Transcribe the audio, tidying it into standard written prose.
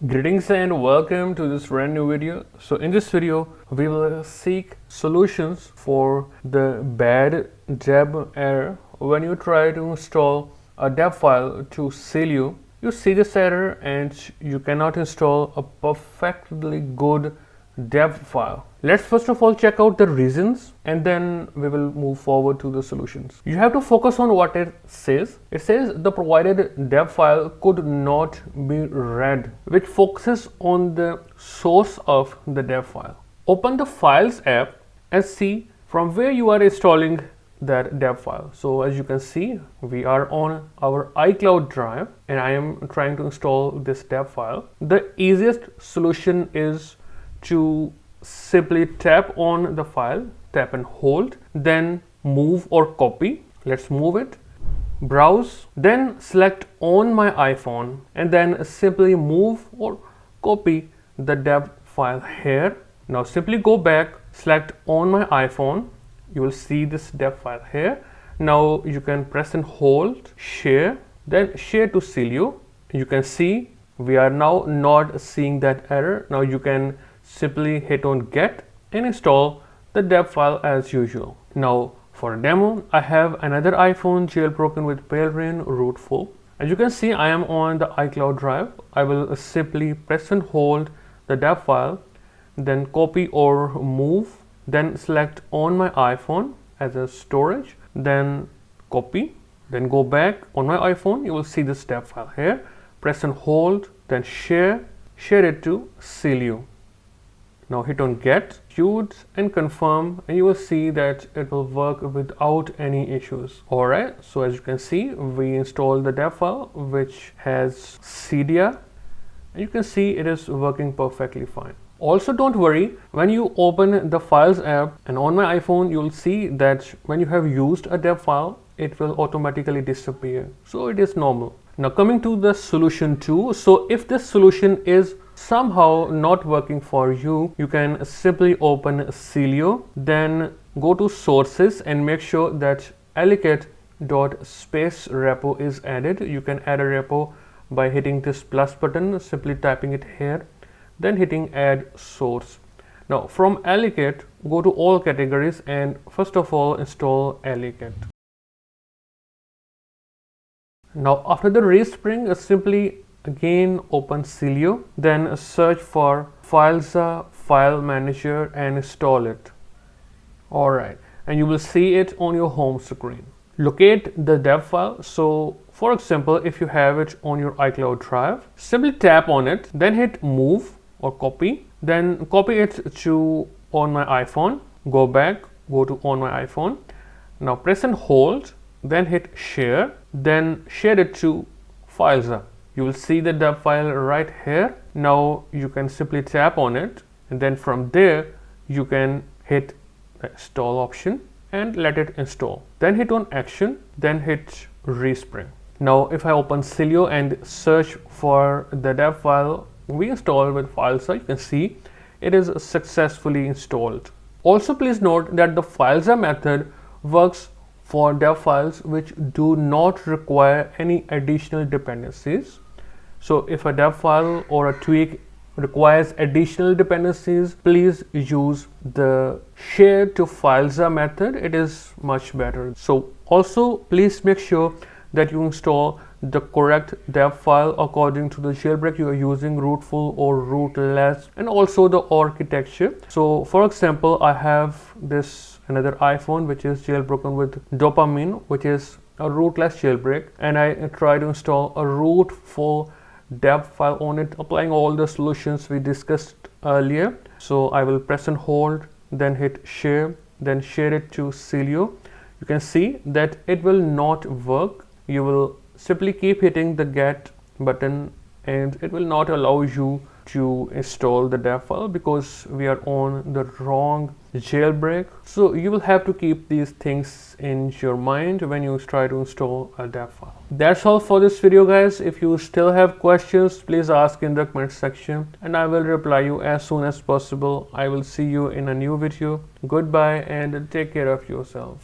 Greetings and welcome to this brand new video. So in this video we will seek solutions for the bad deb error. When you try to install a deb file to Sileo, you see this error and you cannot install a perfectly good deb file. Let's first of all check out the reasons and then we will move forward to the solutions. You have to focus on what it says. It says the provided deb file could not be read, which focuses on the source of the deb file. Open the Files app and see from where you are installing that deb file. So as you can see, we are on our iCloud drive and I am trying to install this deb file. The easiest solution is to simply tap on the file, tap and hold, then move or copy. Let's move it, browse, then select on my iPhone and then simply move or copy the deb file here. Now simply go back, select on my iPhone, you will see this deb file here. Now you can press and hold, share, then share to Sileo. You can see we are now not seeing that error. Now you can simply hit on get and install the deb file as usual. Now for a demo, I have another iPhone jailbroken with Burhan root full. As you can see, I am on the iCloud drive. I will simply press and hold the deb file, then copy or move, then select on my iPhone as a storage, then copy, then go back on my iPhone. You will see this deb file here. Press and hold, then share it to Sileo. Now hit on get, choose and confirm and you will see that it will work without any issues. Alright, so as you can see, we installed the deb file which has Cydia and you can see it is working perfectly fine. Also don't worry, when you open the Files app and on my iPhone you will see that when you have used a deb file, it will automatically disappear. So it is normal. Now coming to the solution 2. So if this solution is somehow not working for you, you can simply open Sileo, then go to sources and make sure that allocate.space repo is added. You can add a repo by hitting this plus button, simply typing it here, then hitting add source. Now from allocate, go to all categories and first of all install allocate. Now after the respring, simply again open Sileo, then search for Filesa file manager and install it. Alright, and you will see it on your home screen. Locate the deb file. So for example, if you have it on your iCloud drive, simply tap on it, then hit move or copy, then copy it to on my iPhone, go back, go to on my iPhone, now press and hold, then hit share, then share it to Filesa. You will see the deb file right here. Now you can simply tap on it and then from there you can hit the install option and let it install. Then hit on action, then hit respring. Now if I open Sileo and search for the deb file we installed with Filesa, you can see it is successfully installed. Also please note that the Filesa method works for deb files which do not require any additional dependencies. So if a deb file or a tweak requires additional dependencies, please use the share to Filesa method. It is much better. So also please make sure that you install the correct deb file according to the jailbreak you are using, rootful or rootless, and also the architecture. So for example, I have this another iPhone which is jailbroken with dopamine, which is a rootless jailbreak, and I try to install a rootful deb file on it, applying all the solutions we discussed earlier. So I will press and hold, then hit share, then share it to Sileo. You can see that it will not work. You will simply keep hitting the get button and it will not allow you to install the deb file because we are on the wrong jailbreak. So you will have to keep these things in your mind when you try to install a deb file. That's all for this video guys. If you still have questions, please ask in the comment section and I will reply you as soon as possible. I will see you in a new video. Goodbye and take care of yourself.